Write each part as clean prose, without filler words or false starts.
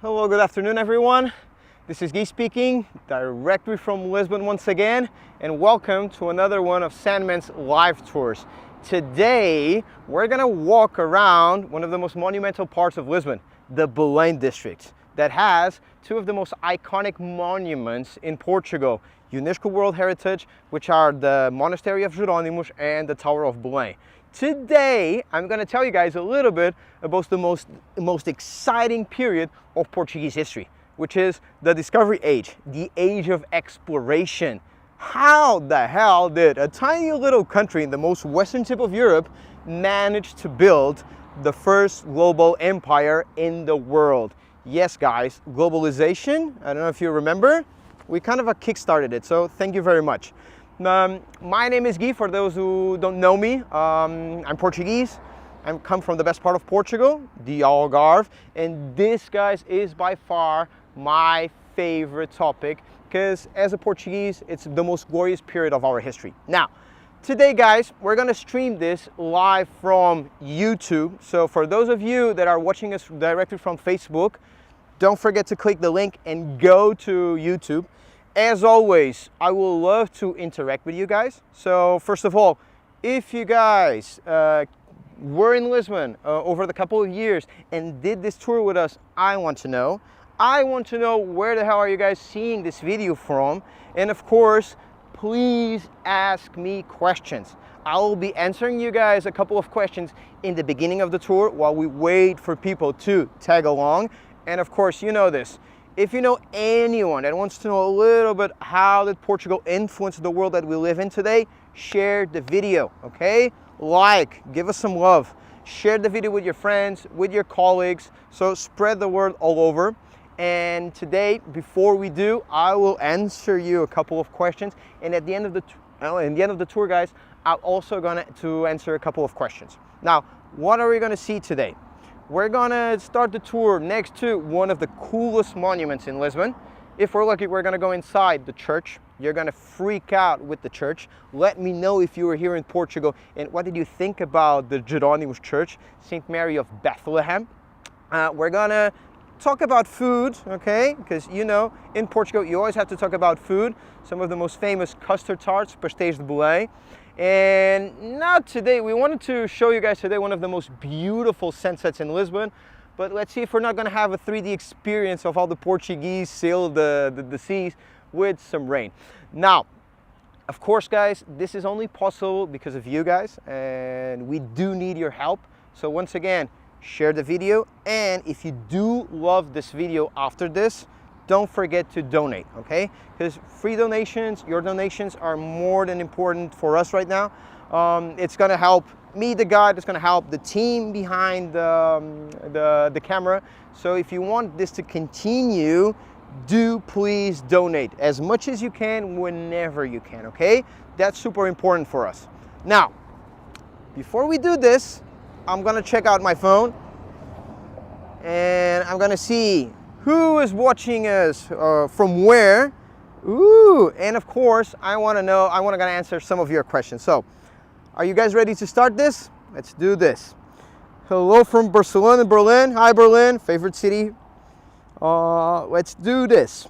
Hello, good afternoon everyone. This is Guy speaking, directly from Lisbon once again, and welcome to another one of SANDEMANs live tours. Today, we're gonna walk around one of the most monumental parts of Lisbon, the Belem district, that has two of the most iconic monuments in Portugal, UNESCO World Heritage, which are the Monastery of Jeronimos and the Tower of Buen. Today, I'm going to tell you guys a little bit about the most exciting period of Portuguese history, which is the Discovery Age, the age of exploration. How the hell did a tiny little country in the most western tip of Europe manage to build the first global empire in the world? Yes, guys, globalization, I don't know if you remember, we kind of kickstarted it, so thank you very much. My name is Guy, for those who don't know me. I'm Portuguese. I come from the best part of Portugal, the Algarve, and this, guys, is by far my favorite topic because as a Portuguese, it's the most glorious period of our history. Now, today, guys, we're gonna stream this live from YouTube. So for those of you that are watching us directly from Facebook, don't forget to click the link and go to YouTube. As always, I will love to interact with you guys. So first of all, if you guys were in Lisbon over the couple of years and did this tour with us, I want to know. I want to know where the hell are you guys seeing this video from? And of course, please ask me questions. I will be answering you guys a couple of questions in the beginning of the tour while we wait for people to tag along. And of course, you know this. If you know anyone that wants to know a little bit how did Portugal influence the world that we live in today, share the video, okay? Like, give us some love. Share the video with your friends, with your colleagues, so spread the word all over. And today, before we do, I will answer you a couple of questions. And at the end of the tour, guys, I'm also going to answer a couple of questions. Now, what are we going to see today? We're gonna start the tour next to one of the coolest monuments in Lisbon. If we're lucky, we're gonna go inside the church. You're gonna freak out with the church. Let me know if you were here in Portugal and what did you think about the Jeronimos Church, St. Mary of Bethlehem. We're gonna talk about food, okay? Because you know, in Portugal, you always have to talk about food. Some of the most famous custard tarts, pastéis de Belem. And now today, we wanted to show you guys today one of the most beautiful sunsets in Lisbon. But let's see if we're not gonna have a 3D experience of how the Portuguese sail the seas with some rain. Now, of course, guys, this is only possible because of you guys, and we do need your help. So once again, share the video. And if you do love this video after this, don't forget to donate, okay? Because free donations, your donations are more than important for us right now. It's gonna help me, the guide, it's gonna help the team behind the camera. So if you want this to continue, do please donate as much as you can, whenever you can, okay? That's super important for us. Now, before we do this, I'm gonna check out my phone and I'm gonna see who is watching us from where. Ooh, and of course, I want to answer some of your questions. So, are you guys ready to start this? Let's do this. Hello from Barcelona, Berlin. Hi, Berlin, favorite city. Let's do this.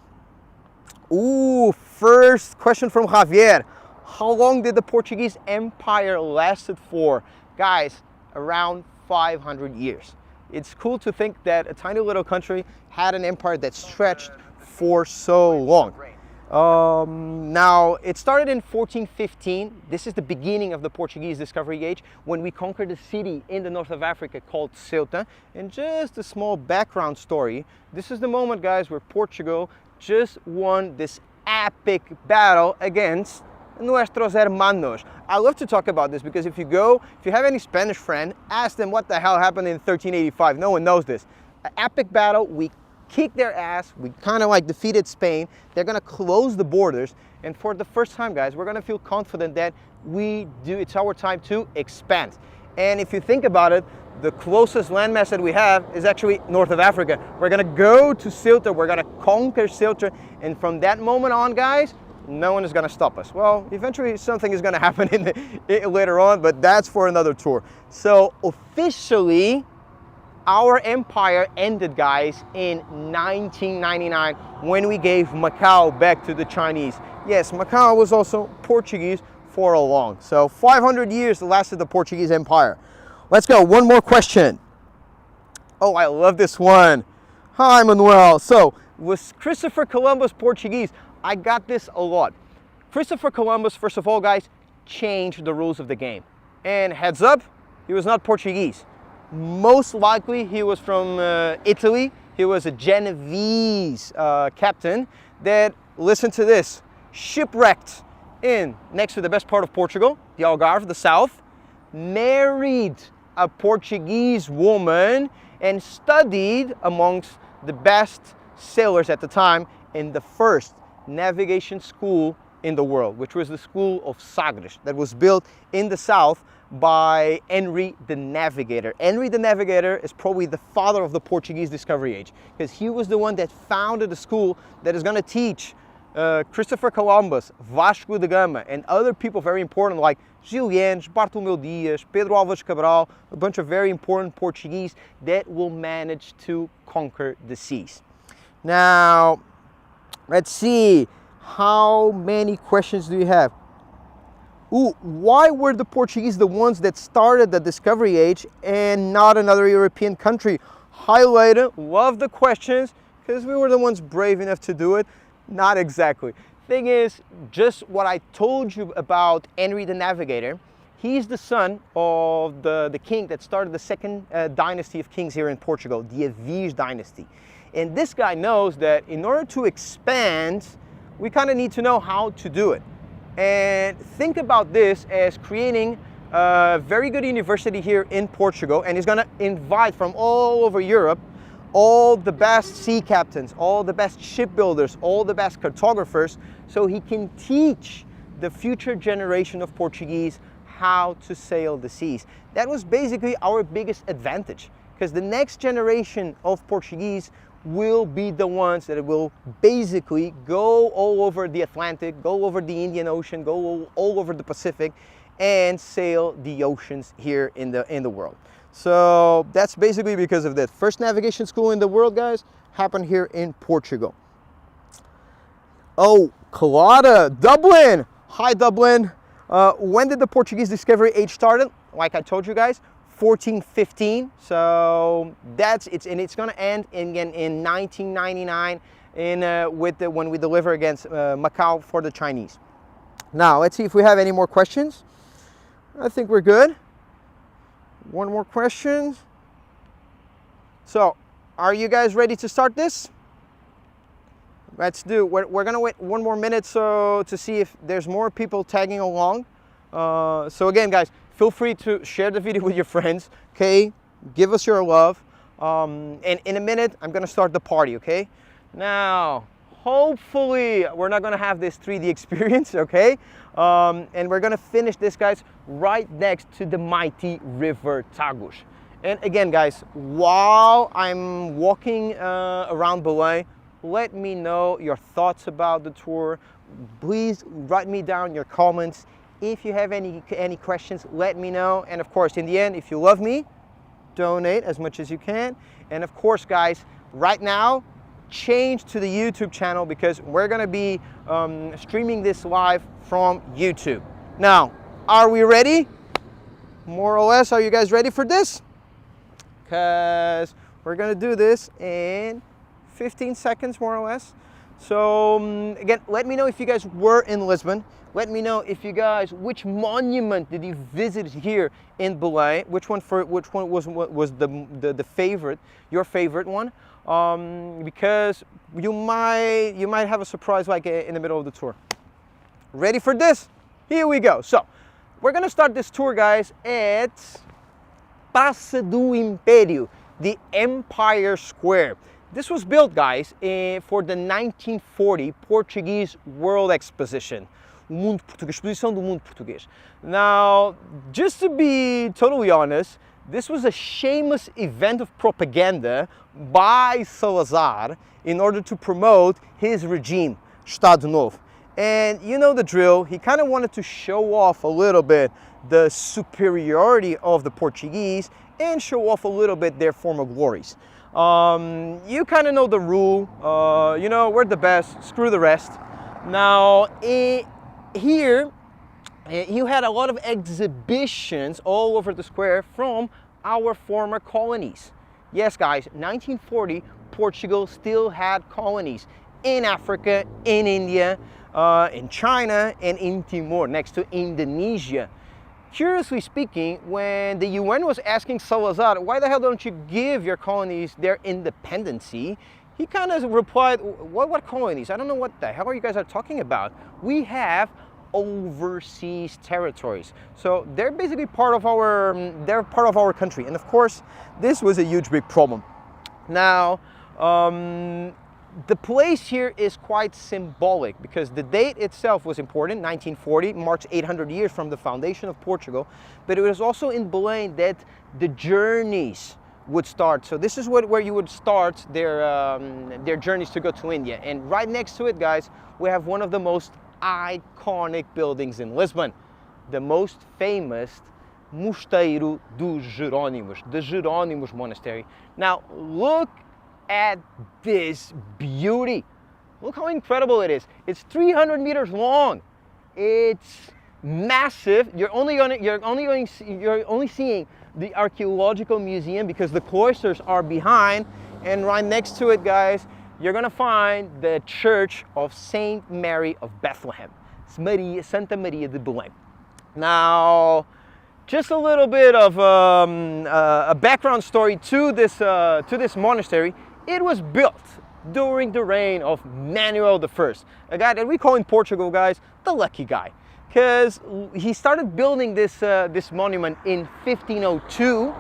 Ooh, first question from Javier. How long did the Portuguese Empire lasted for? Guys, around 500 years. It's cool to think that a tiny little country had an empire that stretched for so long. Now, it started in 1415. This is the beginning of the Portuguese Discovery Age, when we conquered a city in the north of Africa called Ceuta. And just a small background story, this is the moment, guys, where Portugal just won this epic battle against nuestros hermanos. I love to talk about this because if you have any Spanish friend, ask them what the hell happened in 1385. No one knows this. An epic battle, we kicked their ass, we kind of like defeated Spain. They're gonna close the borders, and for the first time, guys, we're gonna feel confident that it's our time to expand. And if you think about it, the closest landmass that we have is actually north of Africa. We're gonna go to Ceuta, we're gonna conquer Ceuta, and from that moment on, guys, no one is going to stop us. Well, eventually something is going to happen later on, but that's for another tour. So officially, our empire ended, guys, in 1999 when we gave Macau back to the Chinese. Yes, Macau was also Portuguese for a long. So 500 years lasted the Portuguese Empire. Let's go, one more question. Oh, I love this one. Hi, Manuel. So, was Christopher Columbus Portuguese? I got this a lot. Christopher Columbus, first of all, guys, changed the rules of the game. And heads up, he was not Portuguese. Most likely, he was from Italy. He was a Genovese captain that, listen to this, shipwrecked next to the best part of Portugal, the Algarve, the south, married a Portuguese woman, and studied amongst the best sailors at the time in the first navigation school in the world, which was the School of Sagres, that was built in the south by Henry the Navigator. Henry the Navigator is probably the father of the Portuguese discovery age, because he was the one that founded a school that is going to teach Christopher Columbus, Vasco da Gama, and other people very important like Gillianes, Bartolomeu Dias, Pedro Álvares Cabral, a bunch of very important Portuguese that will manage to conquer the seas. Now, let's see, how many questions do you have? Ooh, why were the Portuguese the ones that started the discovery age and not another European country? Highlighted, love the questions, because we were the ones brave enough to do it. Not exactly. Thing is, just what I told you about Henry the Navigator, he's the son of the king that started the second dynasty of kings here in Portugal, the Avis dynasty. And this guy knows that in order to expand, we kind of need to know how to do it. And think about this as creating a very good university here in Portugal, and he's going to invite from all over Europe all the best sea captains, all the best shipbuilders, all the best cartographers, so he can teach the future generation of Portuguese how to sail the seas. That was basically our biggest advantage, because the next generation of Portuguese will be the ones that will basically go all over the Atlantic, go over the Indian Ocean, go all over the Pacific, and sail the oceans here in the world. So that's basically because of that. First navigation school in the world, guys, happened here in Portugal. Oh, Colada, Dublin. Hi, Dublin. When did the Portuguese discovery age started? Like I told you guys, 1415. So that's and it's going to end again in 1999 when we deliver against Macau for the Chinese. Now let's see if we have any more questions. I think we're good. One more question. So, are you guys ready to start this? Let's do. We're gonna wait one more minute to see if there's more people tagging along. So again, guys, feel free to share the video with your friends. Okay, give us your love. And in a minute, I'm gonna start the party. Okay. Now, hopefully, we're not gonna have this 3D experience. Okay. And we're gonna finish this, guys, right next to the mighty river Tagus. And again, guys, while I'm walking around Belem, let me know your thoughts about the tour. Please write me down your comments. If you have any questions, let me know. And of course, in the end, if you love me, donate as much as you can. And of course, guys, right now, change to the YouTube channel, because we're gonna be streaming this live from YouTube. Now, are we ready? More or less, are you guys ready for this? Because we're gonna do this in 15 seconds, more or less. So again, let me know if you guys were in Lisbon. Let me know if you guys, which monument did you visit here in Belem? Which one was the favorite, your favorite one? Because you might have a surprise like in the middle of the tour. Ready for this? Here we go. So we're gonna start this tour, guys, at Praça do Império, the Empire Square. This was built, guys, for the 1940 Portuguese World Exposition. Exposição do Mundo Português. Now, just to be totally honest, this was a shameless event of propaganda by Salazar in order to promote his regime, Estado Novo. And you know the drill, he kind of wanted to show off a little bit the superiority of the Portuguese and show off a little bit their former glories. You kind of know the rule, you know, we're the best, screw the rest. Now, here, you had a lot of exhibitions all over the square from our former colonies. Yes, guys, 1940, Portugal still had colonies in Africa, in India, in China, and in Timor, next to Indonesia. Curiously speaking, when the UN was asking Salazar, why the hell don't you give your colonies their independency? He kind of replied, what colonies? I don't know what the hell you guys are talking about. We have overseas territories. So they're basically part of our country. And of course, this was a huge big problem. Now, the place here is quite symbolic because the date itself was important. 1940 marks 800 years from the foundation of Portugal, but it was also in Belem that the journeys would start. So this is where you would start their journeys to go to India. And right next to it, guys, we have one of the most iconic buildings in Lisbon, the most famous Mosteiro dos Jeronimos, the Jeronimos Monastery. Now look at this beauty. Look how incredible it is. It's 300 meters long. It's massive. You're only seeing the Archaeological Museum because the cloisters are behind, and right next to it, guys, you're gonna find the Church of Saint Mary of Bethlehem. It's Santa Maria de Belem. Now, just a little bit of a background story to this monastery. It was built during the reign of Manuel I, a guy that we call in Portugal, guys, the lucky guy, because he started building this monument in 1502.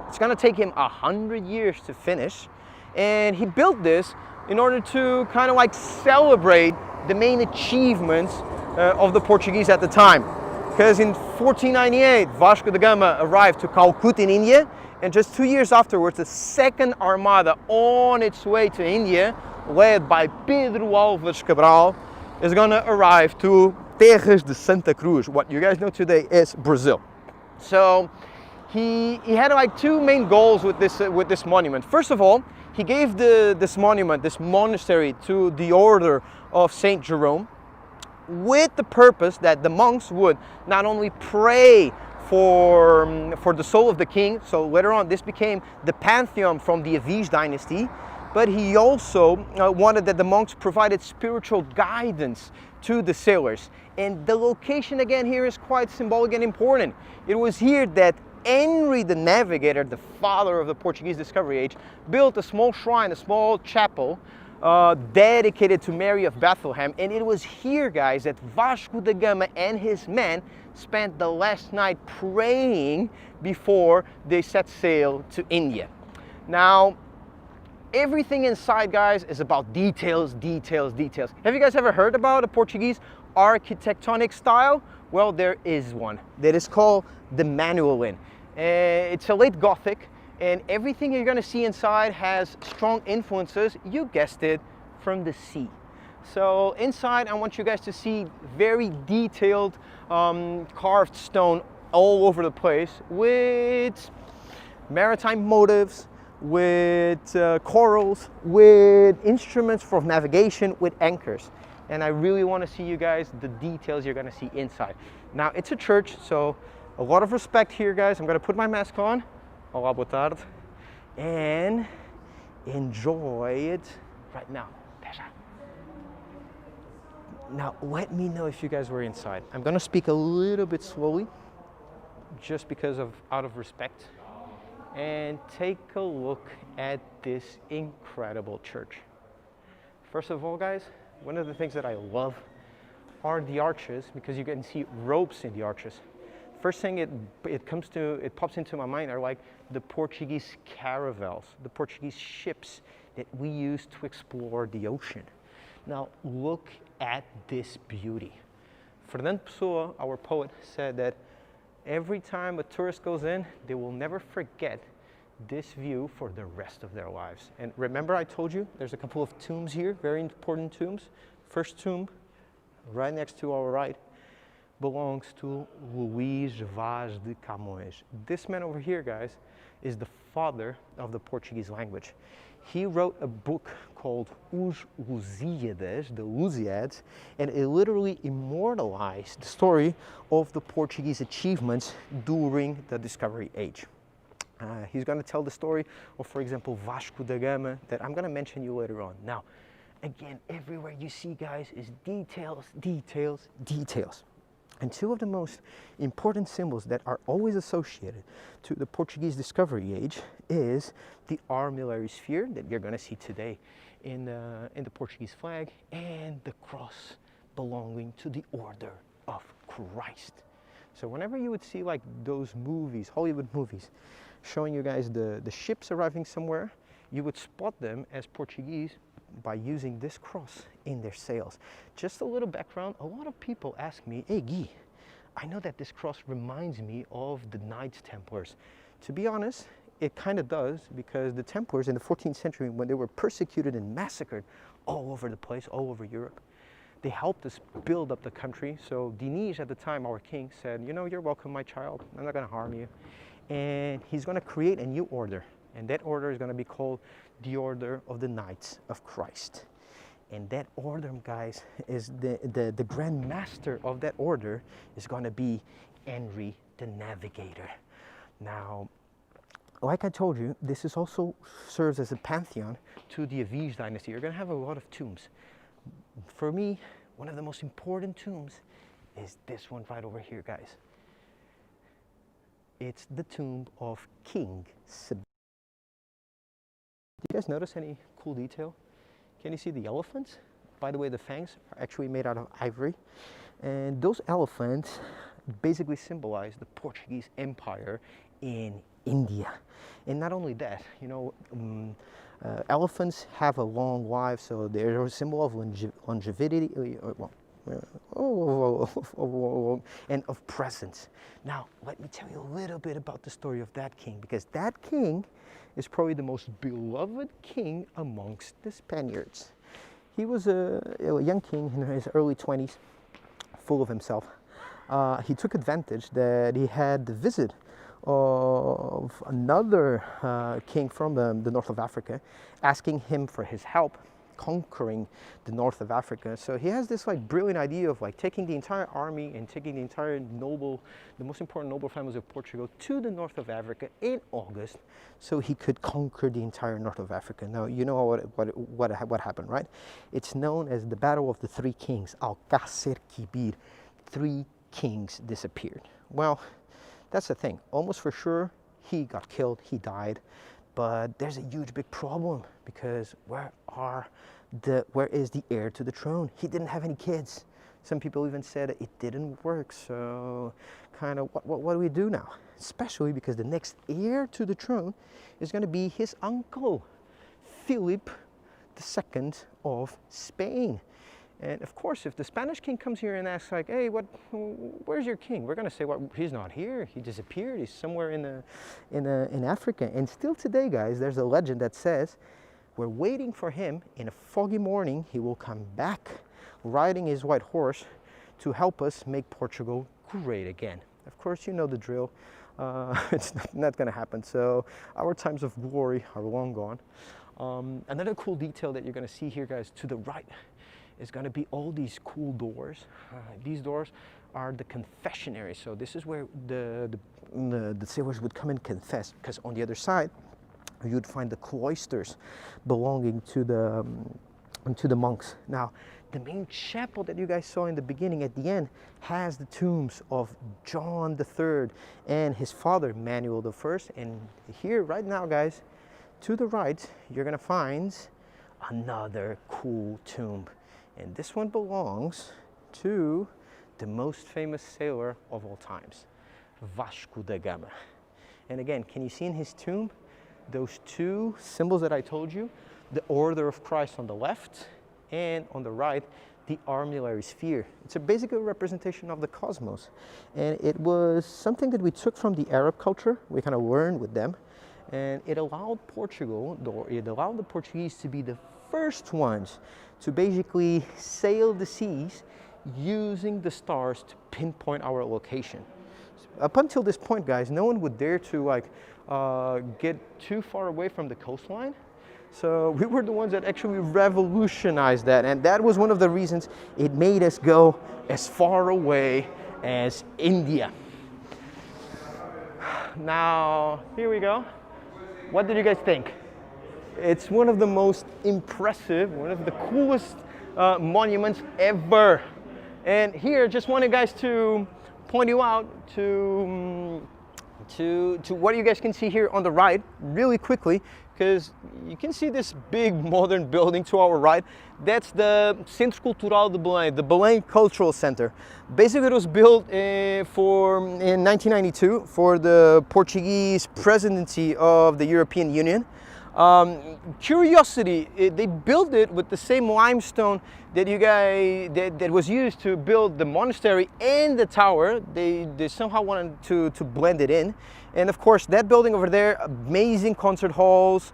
It's gonna take him 100 years to finish, and he built this in order to kind of like celebrate the main achievements of the Portuguese at the time. Because in 1498, Vasco da Gama arrived to Calcutta in India, and just 2 years afterwards, the second armada on its way to India, led by Pedro Álvares Cabral, is going to arrive to Terras de Santa Cruz, what you guys know today is Brazil. So he had like two main goals with this monument. First of all, he gave this monastery, to the order of Saint Jerome, with the purpose that the monks would not only pray for the soul of the king, so later on this became the pantheon from the Aviz dynasty, but he also wanted that the monks provided spiritual guidance to the sailors. And the location again here is quite symbolic and important. It was here that Henry the Navigator, the father of the Portuguese discovery age, built a small shrine, a small chapel, dedicated to Mary of Bethlehem. And it was here, guys, that Vasco da Gama and his men spent the last night praying before they set sail to India. Now, everything inside, guys, is about details, details, details. Have you guys ever heard about a Portuguese architectonic style? Well, there is one that is called the Manuelin. It's a late Gothic, and everything you're going to see inside has strong influences, you guessed it, from the sea. So inside, I want you guys to see very detailed carved stone all over the place with maritime motifs, with corals, with instruments for navigation, with anchors. And I really want to see you guys the details you're going to see inside. Now, it's a church, so a lot of respect here, guys. I'm going to put my mask on. Olá, boa tarde. And enjoy it right now. Now, let me know if you guys were inside. I'm going to speak a little bit slowly, just because of out of respect. And take a look at this incredible church. First of all, guys, one of the things that I love are the arches, because you can see ropes in the arches. First thing it pops into my mind are like the Portuguese caravels, the Portuguese ships that we use to explore the ocean. Now look at this beauty. Fernando Pessoa, our poet, said that every time a tourist goes in, they will never forget this view for the rest of their lives. And remember I told you there's a couple of tombs here, very important tombs. First tomb right next to our right, belongs to Luís Vaz de Camões. This man over here, guys, is the father of the Portuguese language. He wrote a book called Os Lusíadas, the Lusíads, and it literally immortalized the story of the Portuguese achievements during the Discovery Age. He's going to tell the story of, for example, Vasco da Gama, that I'm going to mention you later on. Now, again, everywhere you see, guys, is details, details, details. And two of the most important symbols that are always associated to the Portuguese Discovery Age is the armillary sphere that you're going to see today in the Portuguese flag, and the cross belonging to the Order of Christ. So whenever you would see like those movies, Hollywood movies, showing you guys the ships arriving somewhere, you would spot them as Portuguese by using this cross in their sails. Just a little background, a lot of people ask me, hey Guy, I know that this cross reminds me of the Knights Templars. To be honest, it kind of does, because the Templars in the 14th century, when they were persecuted and massacred all over the place, all over Europe, they helped us build up the country. So Dinis at the time, our king, said, you know, you're welcome, my child, I'm not going to harm you. And he's going to create a new order. And that order is going to be called the Order of the Knights of Christ. And that order, guys, is the Grand Master of that order is going to be Henry the Navigator. Now, like I told you, this is also serves as a pantheon to the Aviv dynasty. You're going to have a lot of tombs. For me, one of the most important tombs is this one right over here, guys. It's the tomb of King Sebastian. Do you guys notice any cool detail? Can you see the elephants? By the way, the fangs are actually made out of ivory. And those elephants basically symbolize the Portuguese Empire in India. And not only that, you know, elephants have a long life, so they're a symbol of longevity, and of presence. Now, let me tell you a little bit about the story of that king, because that king is probably the most beloved king amongst the Spaniards. He was a young king in his early 20s, full of himself. He took advantage that he had the visit of another king from the north of Africa, asking him for his help conquering the north of Africa. So he has this like brilliant idea of like taking the entire army and taking the entire the most important noble families of Portugal to the north of Africa in August, so he could conquer the entire north of Africa. Now you know what happened, right? It's known as the Battle of the Three Kings, Alcácer Quibir. 3 kings disappeared. Well, that's the thing. Almost for sure, he got killed, he died. But there's a huge big problem, because where is the heir to the throne? He didn't have any kids. Some people even said it didn't work. So kind of what do we do now? Especially because the next heir to the throne is going to be his uncle, Philip II of Spain. And of course, if the Spanish king comes here and asks like, hey, where's your king? We're going to say, well, he's not here. He disappeared. He's somewhere in Africa. And still today, guys, there's a legend that says we're waiting for him. In a foggy morning, he will come back riding his white horse to help us make Portugal great again. Of course, you know the drill. It's not going to happen. So our times of glory are long gone. Another cool detail that you're going to see here, guys, to the right, is going to be all these cool doors. These doors are the confessionary. So this is where the sailors would come and confess, because on the other side you'd find the cloisters belonging to the monks. Now, the main chapel that you guys saw in the beginning, at the end, has the tombs of John III and his father Manuel I. And here right now, guys, to the right, you're going to find another cool tomb. And this one belongs to the most famous sailor of all times, Vasco da Gama. And again, can you see in his tomb those 2 symbols that I told you? The Order of Christ on the left, and on the right, the armillary sphere. It's basically a representation of the cosmos. And it was something that we took from the Arab culture. We kind of learned with them. And it allowed the Portuguese to be the first ones to basically sail the seas using the stars to pinpoint our location. Up until this point, guys, no one would dare to like get too far away from the coastline. So we were the ones that actually revolutionized that, and that was one of the reasons it made us go as far away as India. Now, here we go. What did you guys think? It's one of the most impressive, one of the coolest monuments ever. And here, just wanted guys to point you out to what you guys can see here on the right really quickly, because you can see this big modern building to our right. That's the Centro Cultural de Belem, the Belem Cultural Center. Basically, it was built in 1992 for the Portuguese presidency of the European Union. Curiosity, they built it with the same limestone that that was used to build the monastery and the tower. They somehow wanted to blend it in. And of course, that building over there, amazing concert halls,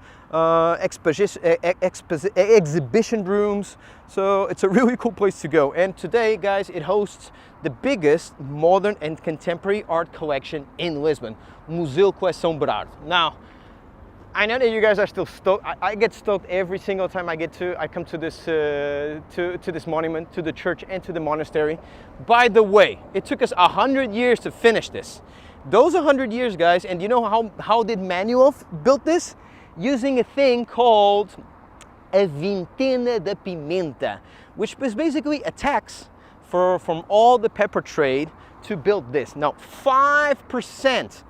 exhibition rooms. So it's a really cool place to go. And today, guys, it hosts the biggest modern and contemporary art collection in Lisbon, Museu Coleção Berardo. Now, I know that you guys are still stoked. I get stoked every single time I come to this this monument, to the church and to the monastery. By the way, it took us 100 years to finish this. Those 100 years, guys, and you know how did Manuel build this? Using a thing called a vintena de pimenta, which was basically a tax from all the pepper trade to build this. Now, 5%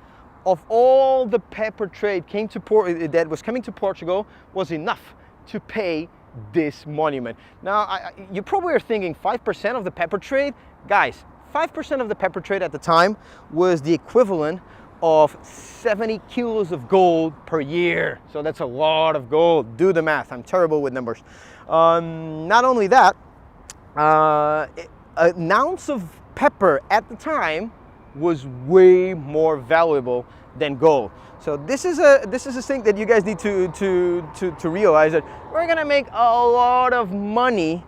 of all the pepper trade that was coming to Portugal was enough to pay this monument. Now, you probably are thinking 5% of the pepper trade? Guys, 5% of the pepper trade at the time was the equivalent of 70 kilos of gold per year. So that's a lot of gold. Do the math. I'm terrible with numbers. Not only that, an ounce of pepper at the time was way more valuable than gold. So this is a thing that you guys need to realize, that we're gonna make a lot of money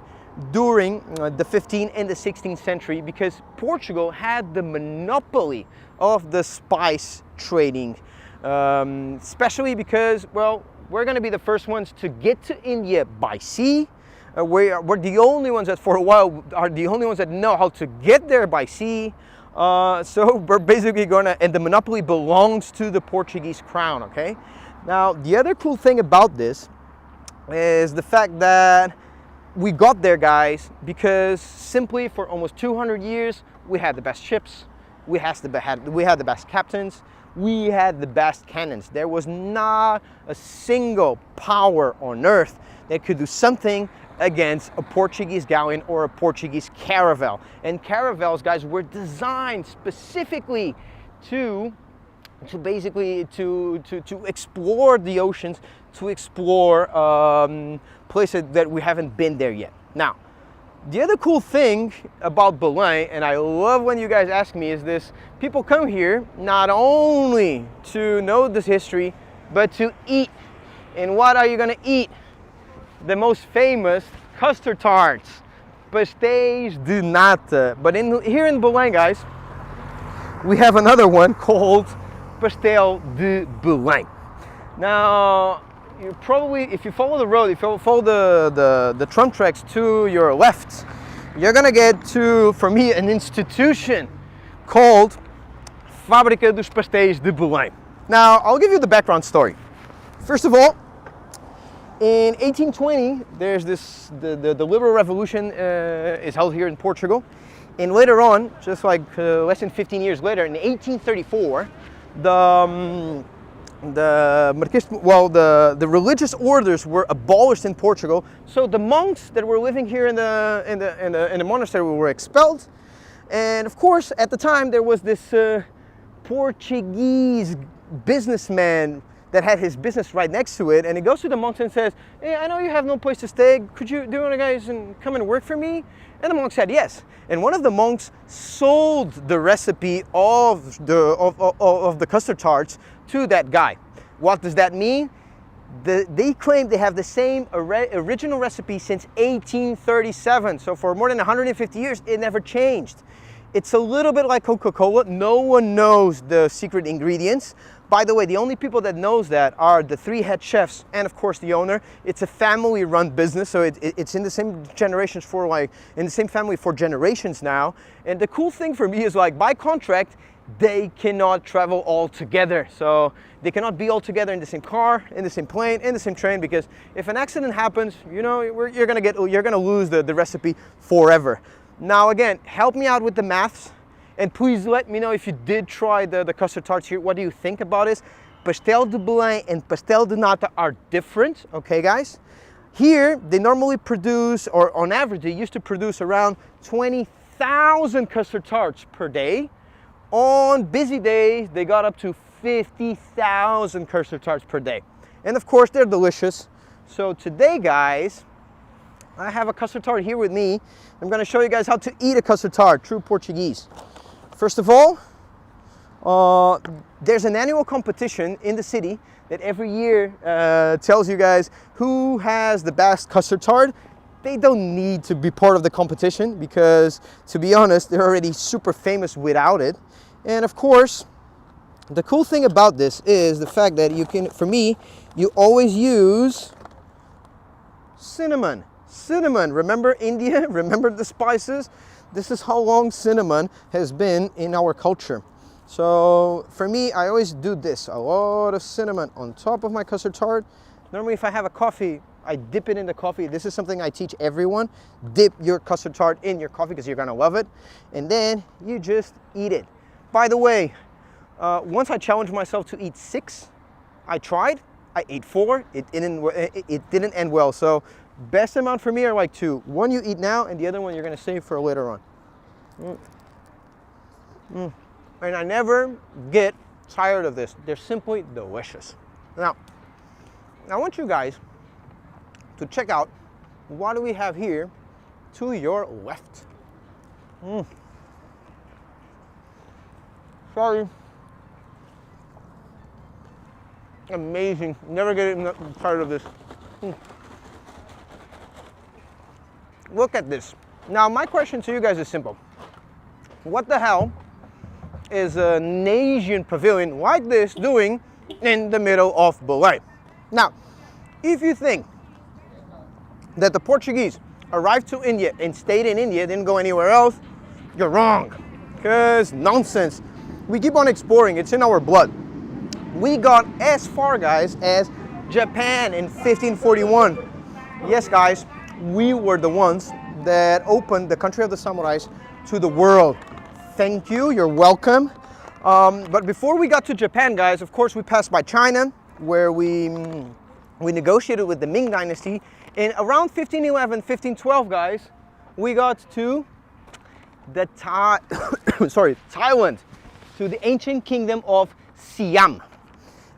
during the 15th and the 16th century, because Portugal had the monopoly of the spice trading, especially because, well, we're gonna be the first ones to get to India by sea. We're the only ones that for a while are the only ones that know how to get there by sea. So we're basically and the monopoly belongs to the Portuguese crown, okay? Now, the other cool thing about this is the fact that we got there, guys, because simply for almost 200 years, we had the best ships, we had the best captains, we had the best cannons. There was not a single power on earth that could do something against a Portuguese galleon or a Portuguese caravel. And caravels, guys, were designed specifically to explore the oceans, to explore places that we haven't been there yet. Now, the other cool thing about Belem, and I love when you guys ask me, is this: people come here not only to know this history, but to eat. And what are you gonna eat? The most famous custard tarts, pastéis de nata. But here in Belem, guys, we have another one called pastel de Belem. Now, you probably, if you follow the road, if you follow the tram tracks to your left, you're gonna get to, for me, an institution called Fábrica dos Pastéis de Belem. Now, I'll give you the background story. First of all, in 1820, there's the liberal revolution is held here in Portugal. And later on, just like less than 15 years later, in 1834, the religious orders were abolished in Portugal. So the monks that were living here in the monastery were expelled. And of course, at the time, there was this Portuguese businessman that had his business right next to it, and he goes to the monks and says, "Hey, I know you have no place to stay. Do you want to guys come and work for me?" And the monk said yes. And one of the monks sold the recipe of the custard tarts to that guy. What does that mean? They claim they have the same original recipe since 1837. So for more than 150 years, it never changed. It's a little bit like Coca-Cola. No one knows the secret ingredients. By the way, the only people that knows that are the 3 head chefs and of course the owner. It's a family-run business, so it's in the same generations for in the same family for generations now. And the cool thing for me is by contract, they cannot travel all together. So they cannot be all together in the same car, in the same plane, in the same train, because if an accident happens, you're gonna lose the recipe forever. Now again, help me out with the maths, and please let me know if you did try the custard tarts here. What do you think about this? Pastel de Belem and pastel de nata are different, okay guys? Here, they normally produce, or on average, they used to produce around 20,000 custard tarts per day. On busy days, they got up to 50,000 custard tarts per day. And of course, they're delicious. So today, guys, I have a custard tart here with me. I'm gonna show you guys how to eat a custard tart, true Portuguese. First of all, there's an annual competition in the city that every year tells you guys who has the best custard tart. They don't need to be part of the competition because, to be honest, they're already super famous without it. And of course, the cool thing about this is the fact that you can, for me, you always use cinnamon. Cinnamon, remember India? Remember the spices? This is how long cinnamon has been in our culture. So for me, I always do this, a lot of cinnamon on top of my custard tart. Normally if I have a coffee, I dip it in the coffee. This is something I teach everyone. Dip your custard tart in your coffee because you're gonna love it. And then you just eat it. By the way, once I challenged myself to eat 6, I tried, I ate 4, it didn't end well. So best amount for me are 2. One you eat now and the other one you're gonna save for later on. And I never get tired of this. They're simply delicious. Now, I want you guys to check out what do we have here to your left. Sorry. Amazing. Never get tired of this. Look at this. Now, my question to you guys is simple. What the hell is an Asian pavilion like this doing in the middle of Belem? Now, if you think that the Portuguese arrived to India and stayed in India, didn't go anywhere else, you're wrong. Because nonsense. We keep on exploring, it's in our blood. We got as far, guys, as Japan in 1541. Yes, guys, we were the ones that opened the country of the samurais to the world. Thank you, you're welcome. But before we got to Japan, guys, of course, we passed by China, where we negotiated with the Ming Dynasty. In around 1511, 1512, guys, we got to the Thailand, to the ancient kingdom of Siam.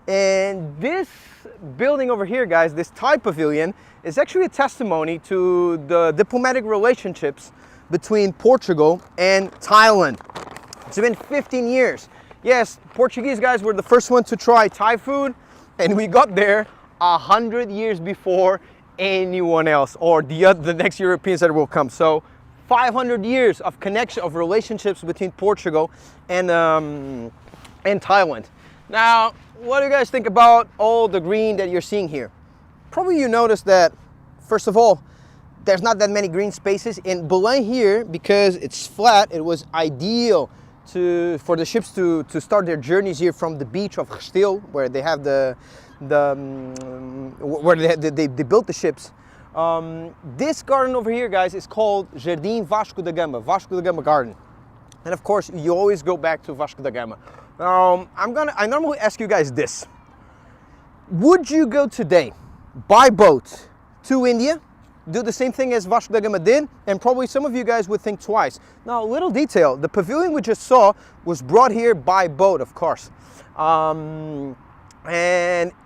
And this building over here, guys, this Thai pavilion, is actually a testimony to the diplomatic relationships between Portugal and Thailand. It's been 15 years. Yes, Portuguese guys were the first one to try Thai food, and we got there 100 years before anyone else, or the next Europeans that will come. So 500 years of connection, of relationships between Portugal and Thailand. Now, what do you guys think about all the green that you're seeing here? Probably you noticed that, first of all, there's not that many green spaces in Belem here because it's flat. It was ideal for the ships to start their journeys here from the beach of Castile, where they have where they built the ships. This garden over here, guys, is called Jardim Vasco da Gama, Vasco da Gama Garden. And of course, you always go back to Vasco da Gama. I normally ask you guys this. Would you go today by boat to India, do the same thing as Vasco da Gama did? And probably some of you guys would think twice. Now, a little detail, the pavilion we just saw was brought here by boat, of course. And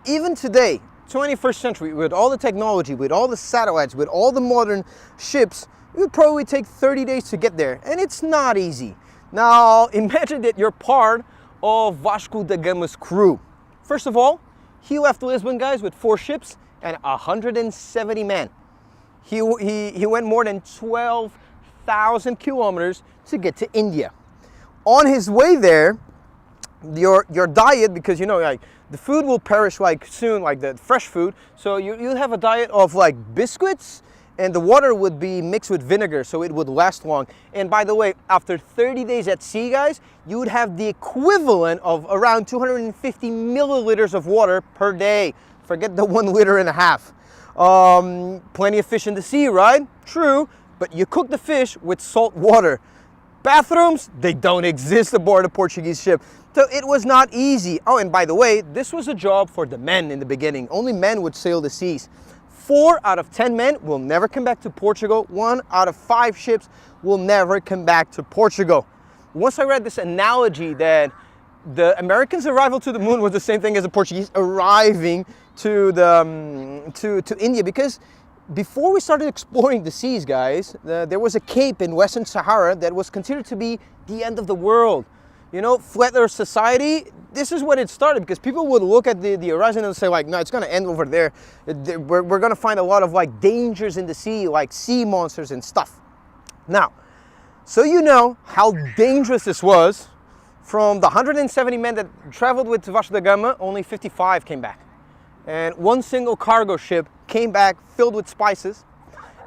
even today, 21st century, with all the technology, with all the satellites, with all the modern ships, it would probably take 30 days to get there, and it's not easy. Now, imagine that you're part of Vasco da Gama's crew. First of all, He left Lisbon, guys, with 4 ships and 170 men. He went more than 12,000 kilometers to get to India. On his way there, your diet, because you know, like the food will perish like soon, like the fresh food, so you'll have a diet of like biscuits, and the water would be mixed with vinegar so it would last long. And by the way, after 30 days at sea, guys, you would have the equivalent of around 250 milliliters of water per day. Forget the 1.5 liters. Plenty of fish in the sea, right? True, but you cook the fish with salt water. Bathrooms, they don't exist aboard a Portuguese ship. So it was not easy. Oh, and by the way, this was a job for the men in the beginning. Only men would sail the seas. 4 out of 10 men will never come back to Portugal. 1 out of 5 ships will never come back to Portugal. Once I read this analogy that the Americans' arrival to the moon was the same thing as the Portuguese arriving to to India, because before we started exploring the seas, guys, there was a cape in Western Sahara that was considered to be the end of the world. You know, flat earth society, this is when it started, because people would look at the horizon and say like, no, it's going to end over there. We're going to find a lot of like dangers in the sea, like sea monsters and stuff. Now, so you know how dangerous this was, from the 170 men that traveled with Vasco da Gama, only 55 came back. And one single cargo ship came back filled with spices.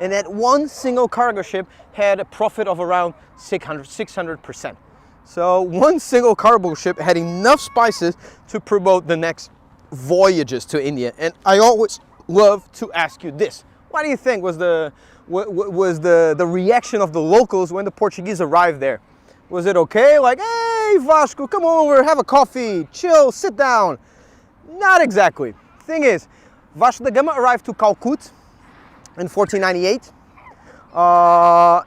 And that one single cargo ship had a profit of around 600%. So one single cargo ship had enough spices to promote the next voyages to India. And I always love to ask you this. What do you think was the reaction of the locals when the Portuguese arrived there? Was it okay? Like, hey, Vasco, come over, have a coffee, chill, sit down. Not exactly. Thing is, Vasco da Gama arrived to Calcutta in 1498.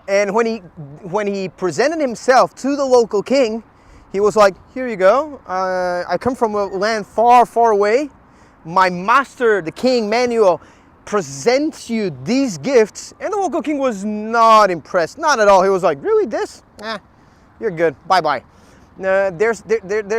And when he presented himself to the local king, he was like, here you go, I come from a land far, far away. My master, the king Manuel, presents you these gifts. And the local king was not impressed, not at all. He was like, really, this? You're good, bye-bye. There's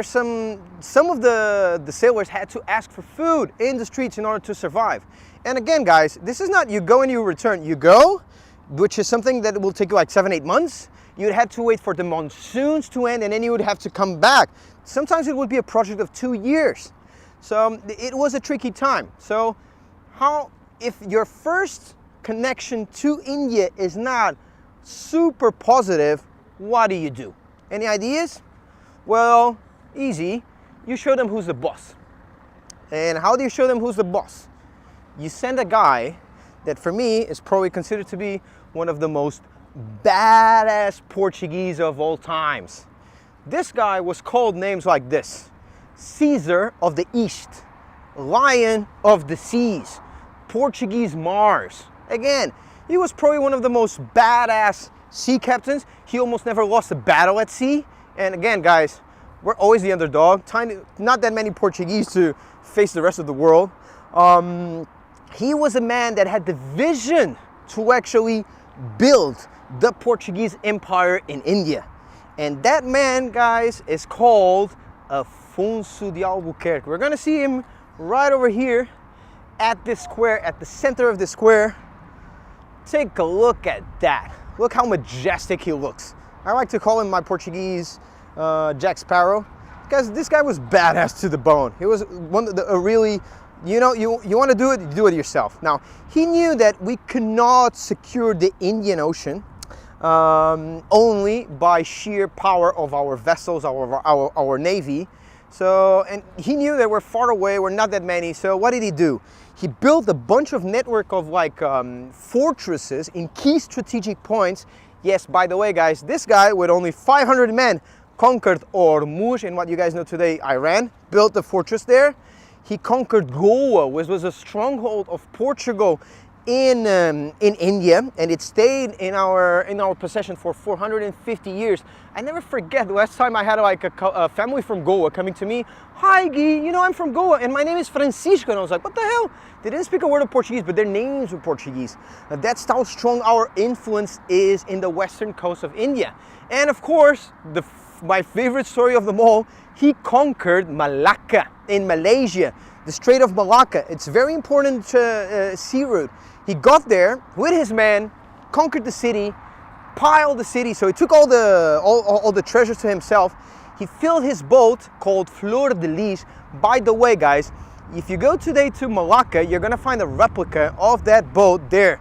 some of the sailors had to ask for food in the streets in order to survive. And again, guys, this is not you go and you return. You go, which is something that will take you like 7-8 months. You'd have to wait for the monsoons to end, and then you would have to come back. Sometimes it would be a project of 2 years. So it was a tricky time. So if your first connection to India is not super positive, what do? Any ideas? Well, easy. You show them who's the boss. And how do you show them who's the boss? You send a guy that for me is probably considered to be one of the most badass Portuguese of all times. This guy was called names like this: Caesar of the East, Lion of the Seas, Portuguese Mars. Again, he was probably one of the most badass sea captains. He almost never lost a battle at sea. And again, guys, we're always the underdog. Not that many Portuguese to face the rest of the world. He was a man that had the vision to actually build the Portuguese Empire in India. And that man, guys, is called Afonso de Albuquerque. We're gonna see him right over here at this square, at the center of the square. Take a look at that. Look how majestic he looks. I like to call him my Portuguese Jack Sparrow, because this guy was badass to the bone. He was one of the really, you know, you want to do it, you do it yourself. Now, he knew that we could not secure the Indian Ocean only by sheer power of our vessels, our navy. So, and he knew that we're far away, we're not that many. So what did he do? He built a bunch of network of like fortresses in key strategic points. Yes, by the way, guys, this guy with only 500 men conquered Ormuz, in what you guys know today, Iran, built a fortress there. He conquered Goa, which was a stronghold of Portugal in India, and it stayed in our possession for 450 years. I never forget the last time I had like a family from Goa coming to me. Hi, Guy, you know, I'm from Goa and my name is Francisco. And I was like, what the hell? They didn't speak a word of Portuguese, but their names were Portuguese. That's how strong our influence is in the western coast of India. And of course, my favorite story of them all, he conquered Malacca in Malaysia. the Strait of Malacca. It's very important sea route. He got there with his men, conquered the city, piled the city, so he took all the treasures to himself. He filled his boat called Flor de Lis. By the way, guys, if you go today to Malacca, you're gonna find a replica of that boat there.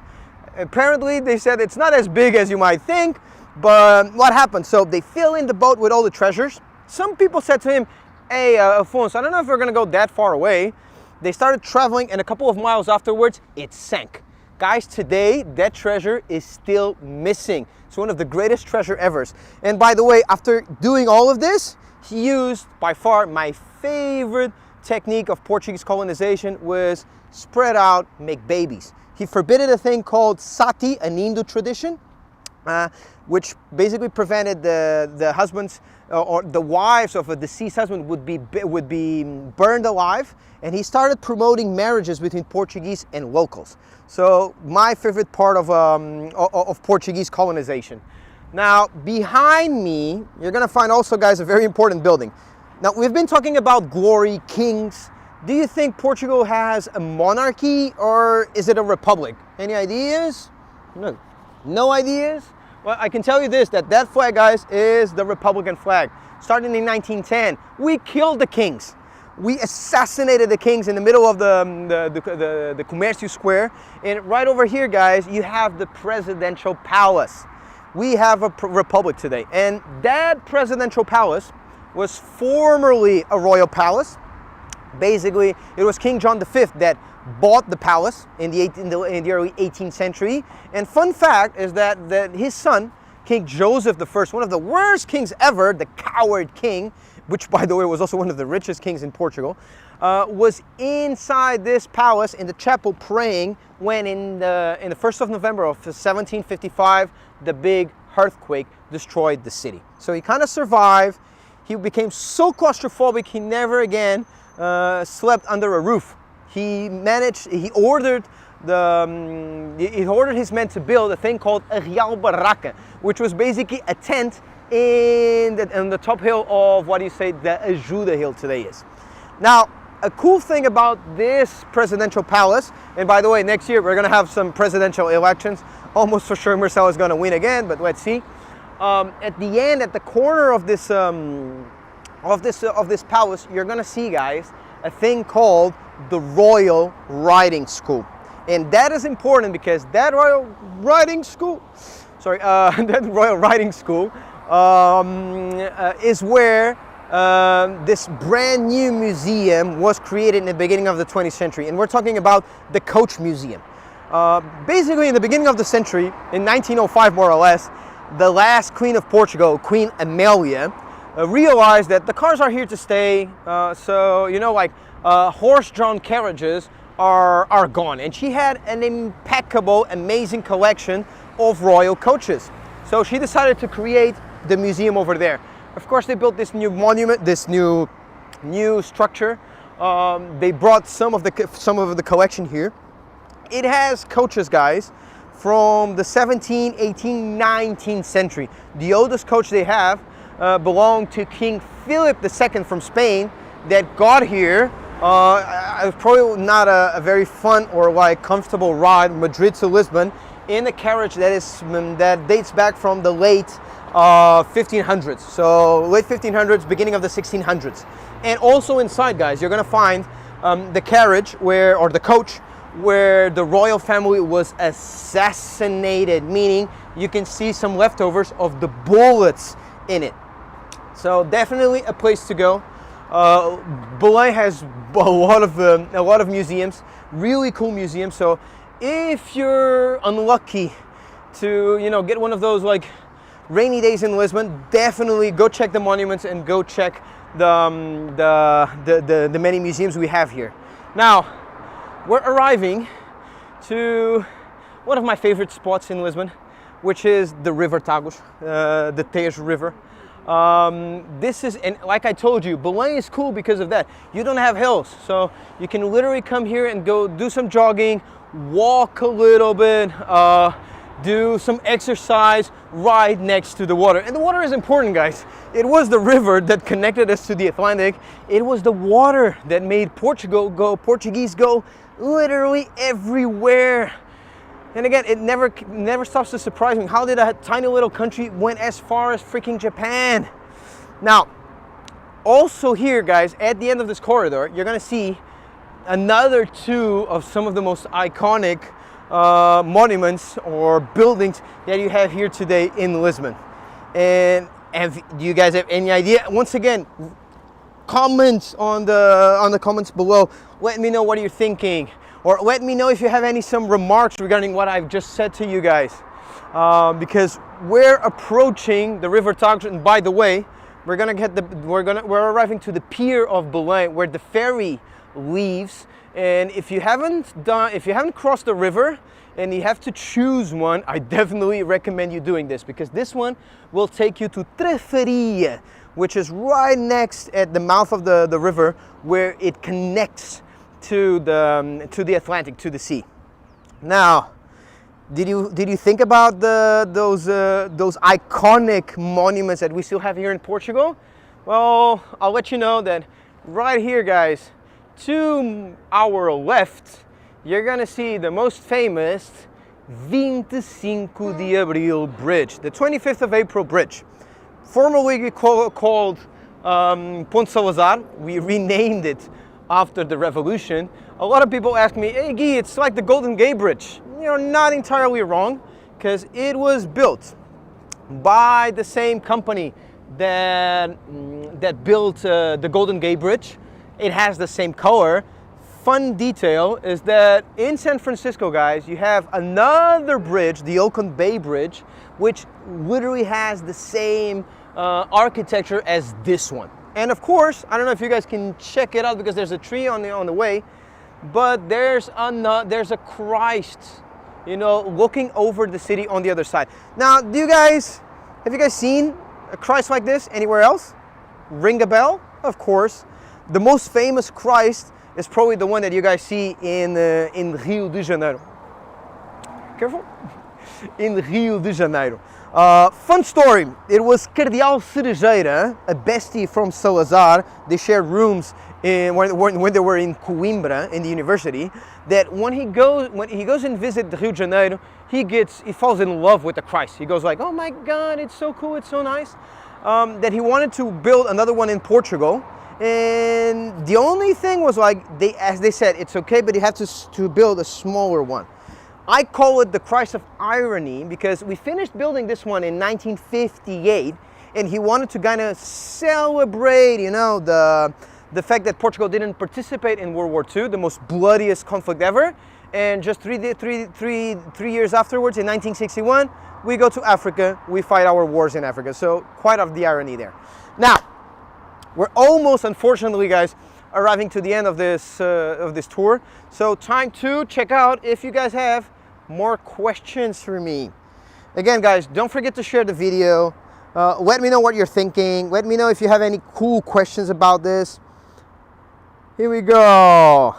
Apparently, they said it's not as big as you might think, but what happened? So they fill in the boat with all the treasures. Some people said to him, hey, Afonso, I don't know if we're gonna go that far away. They started traveling, and a couple of miles afterwards, it sank. Guys, today, that treasure is still missing. It's one of the greatest treasure ever. And by the way, after doing all of this, he used, by far, my favorite technique of Portuguese colonization was spread out, make babies. He forbidden a thing called sati, an Hindu tradition, which basically prevented the husbands or the wives of a deceased husband would be burned alive, and he started promoting marriages between Portuguese and locals. So my favorite part of Portuguese colonization. Now behind me, you're gonna find also, guys, a very important building. Now we've been talking about glory, kings. Do you think Portugal has a monarchy or is it a republic? Any ideas? No. No ideas? Well, I can tell you this, that flag, guys, is the Republican flag. Starting in 1910, we killed the kings. We assassinated the kings in the middle of the Comércio Square. And right over here, guys, you have the presidential palace. We have a republic today. And that presidential palace was formerly a royal palace. Basically, it was King John V that bought the palace in the early 18th century. And fun fact is that his son, King Joseph I, one of the worst kings ever, the coward king, which by the way was also one of the richest kings in Portugal, was inside this palace in the chapel praying when in the 1st of November of 1755, the big earthquake destroyed the city. So he kind of survived. He became so claustrophobic, he never again slept under a roof. He ordered his men to build a thing called a real barraca, which was basically a tent in the top hill of what do you say the Ajuda hill today is. Now, a cool thing about this presidential palace, and by the way, next year we're gonna have some presidential elections. Almost for sure Marcel is gonna win again, but let's see. At the end, at the corner of this palace, you're gonna see, guys, a thing called the Royal Riding School. And that is important because that Royal Riding School is where this brand new museum was created in the beginning of the 20th century. And we're talking about the Coach Museum. Basically, in the beginning of the century, in 1905 more or less, the last Queen of Portugal, Queen Amelia, realized that the cars are here to stay. So, you know, like horse-drawn carriages are gone. And she had an impeccable, amazing collection of royal coaches. So she decided to create the museum over there. Of course, they built this new monument, this new structure. They brought some of the collection here. It has coaches, guys, from the 17th, 18th, 19th century. The oldest coach they have belonged to King Philip II from Spain that got here. Probably not a very fun or like comfortable ride, Madrid to Lisbon, in a carriage that dates back from the late 1500s. So late 1500s, beginning of the 1600s. And also inside, guys, you're gonna find the carriage or the coach where the royal family was assassinated, meaning you can see some leftovers of the bullets in it. So definitely a place to go. Belem has a lot of museums, really cool museums. So if you're unlucky to, you know, get one of those like rainy days in Lisbon, definitely go check the monuments and go check the many museums we have here. Now, we're arriving to one of my favorite spots in Lisbon, which is the River Tagus, the Tejo River. This is, and like I told you, Belem is cool because of that. You don't have hills, so you can literally come here and go do some jogging, walk a little bit, do some exercise right next to the water. And the water is important, guys. It was the river that connected us to the Atlantic. It was the water that made Portuguese go literally everywhere. And again, it never stops to surprise me. How did a tiny little country went as far as freaking Japan? Now, also here, guys, at the end of this corridor, you're gonna see another two of some of the most iconic monuments or buildings that you have here today in Lisbon. And do you guys have any idea? Once again, comments on the comments below. Let me know what you're thinking, or let me know if you have some remarks regarding what I've just said to you guys. Because we're approaching the river Tagus, and by the way, we're arriving to the pier of Belem, where the ferry leaves. And if you haven't crossed the river and you have to choose one, I definitely recommend you doing this, because this one will take you to Trefaria, which is right next at the mouth of the river, where it connects to the Atlantic, to the sea. Now, did you think about those iconic monuments that we still have here in Portugal? Well, I'll let you know that right here, guys, to our left, you're gonna see the most famous 25 de Abril bridge, the 25th of April bridge, formerly called Ponte Salazar. We renamed it after the revolution. A lot of people ask me, hey Guy, it's like the Golden Gate Bridge. You're not entirely wrong, because it was built by the same company that built the Golden Gate Bridge. It has the same color. Fun detail is that in San Francisco, guys, you have another bridge, the Oakland Bay Bridge, which literally has the same architecture as this one. And of course, I don't know if you guys can check it out because there's a tree on the way, but there's a Christ, you know, looking over the city on the other side. Now, have you guys seen a Christ like this anywhere else? Ring a bell? Of course. The most famous Christ is probably the one that you guys see in Rio de Janeiro. Careful. In Rio de Janeiro. Fun story. It was Cardeal Cerejeira, a bestie from Salazar. They shared rooms when they were in Coimbra in the university. That when he goes and visit Rio de Janeiro, he falls in love with the Christ. He goes like, oh my God, it's so cool, it's so nice. That he wanted to build another one in Portugal. And the only thing was like, as they said, it's okay, but you have to build a smaller one. I call it the Christ of Irony, because we finished building this one in 1958, and he wanted to kind of celebrate, you know, the fact that Portugal didn't participate in World War II, the most bloodiest conflict ever. And just three years afterwards, in 1961, we go to Africa, we fight our wars in Africa. So quite of the irony there. Now, we're almost, unfortunately, guys, arriving to the end of this tour. So time to check out if you guys have more questions for me. Again, guys, don't forget to share the video. Let me know what you're thinking. Let me know if you have any cool questions about this. Here we go.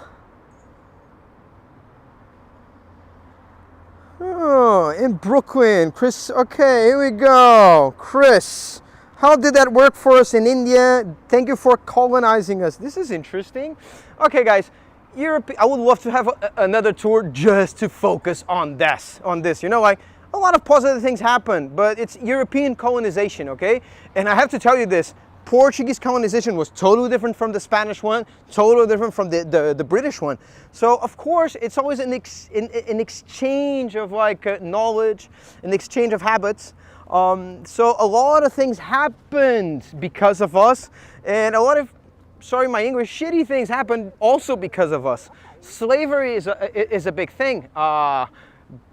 Oh, in Brooklyn, Chris. Okay, here we go. Chris, how did that work for us in India? Thank you for colonizing us. This is interesting. Okay, guys, Europe. I would love to have another tour just to focus on this. You know, like a lot of positive things happen, but it's European colonization, okay? And I have to tell you this. Portuguese colonization was totally different from the Spanish one, totally different from the British one. So of course, it's always an exchange of like knowledge, an exchange of habits. So a lot of things happened because of us, and a lot of, sorry my English, shitty things happened also because of us. Slavery is a big thing.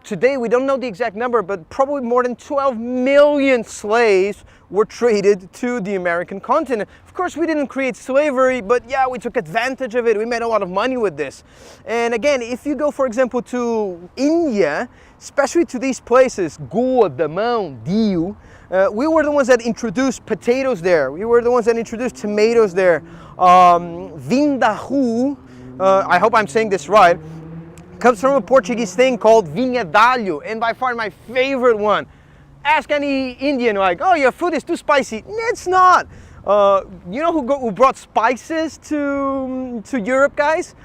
Today we don't know the exact number, but probably more than 12 million slaves were traded to the American continent. Of course, we didn't create slavery, but yeah, we took advantage of it. We made a lot of money with this. And again, if you go, for example, to India, especially to these places, Goa, Belem, Dio, we were the ones that introduced potatoes there. We were the ones that introduced tomatoes there. Vindahu, I hope I'm saying this right. Comes from a Portuguese thing called vinha d'alho, and by far my favorite one. Ask any Indian, like, oh, your food is too spicy. It's not. You know who brought spices to Europe, guys?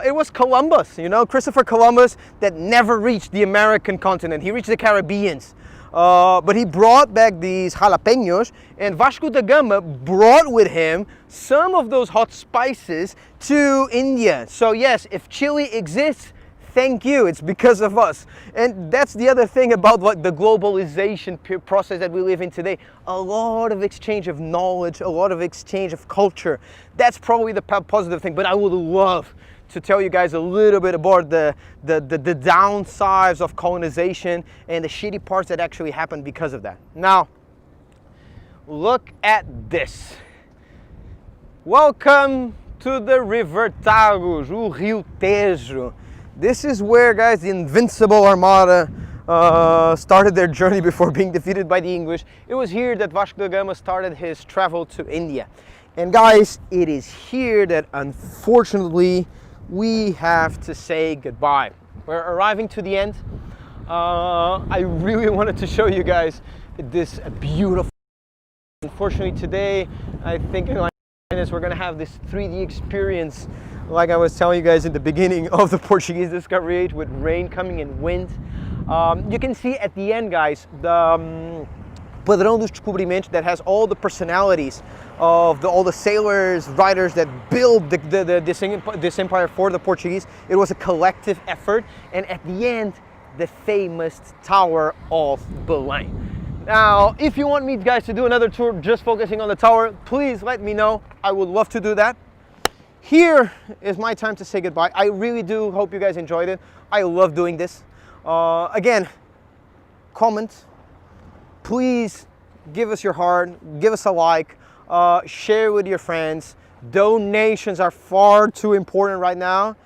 It was Columbus, you know, Christopher Columbus, that never reached the American continent. He reached the Caribbeans. But he brought back these jalapenos, and Vasco da Gama brought with him some of those hot spices to India. So yes, if chili exists, thank you, it's because of us. And that's the other thing about what the globalization process that we live in today. A lot of exchange of knowledge, a lot of exchange of culture. That's probably the positive thing, but I would love to tell you guys a little bit about the downsides of colonization and the shitty parts that actually happened because of that. Now, look at this. Welcome to the River Tagus, o Rio Tejo. This is where, guys, the Invincible Armada started their journey before being defeated by the English. It was here that Vasco da Gama started his travel to India. And guys, it is here that unfortunately we have to say goodbye. We're arriving to the end. I really wanted to show you guys this beautiful. Unfortunately today, I think in like minutes we're gonna have this 3D experience, like I was telling you guys in the beginning of the Portuguese Discovery Age, with rain coming and wind. You can see at the end, guys, the Padrão dos Descobrimentos that has all the personalities of all the sailors, writers that built this empire for the Portuguese. It was a collective effort. And at the end, the famous Tower of Belem. Now, if you want me guys to do another tour just focusing on the tower, please let me know. I would love to do that. Here is my time to say goodbye. I really do hope you guys enjoyed it. I love doing this. Again, comment. Please give us your heart, give us a like, share with your friends. Donations are far too important right now.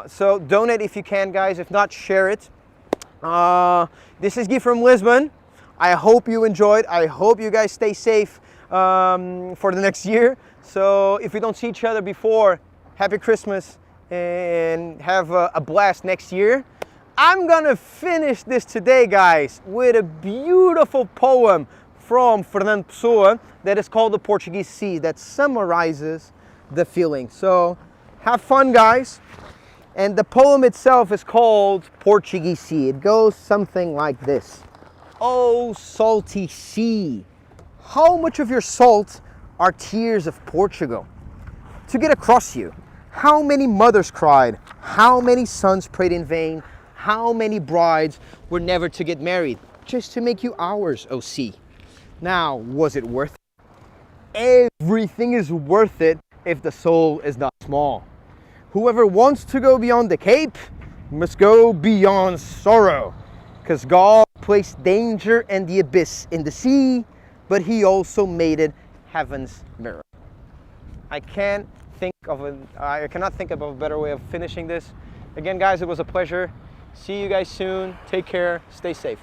So donate if you can, guys. If not, share it. This is Guy from Lisbon. I hope you enjoyed. I hope you guys stay safe for the next year. So if we don't see each other before, happy Christmas and have a blast next year. I'm gonna finish this today, guys, with a beautiful poem from Fernando Pessoa that is called The Portuguese Sea, that summarizes the feeling. So have fun, guys. And the poem itself is called Portuguese Sea. It goes something like this. Oh, salty sea, how much of your salt are tears of Portugal? To get across you, how many mothers cried, how many sons prayed in vain, how many brides were never to get married, just to make you ours, O sea. Now, was it worth it? Everything is worth it if the soul is not small. Whoever wants to go beyond the Cape must go beyond sorrow, because God placed danger and the abyss in the sea, but he also made it heaven's mirror. I cannot think of a better way of finishing this. Again, guys, it was a pleasure. See you guys soon. Take care. Stay safe.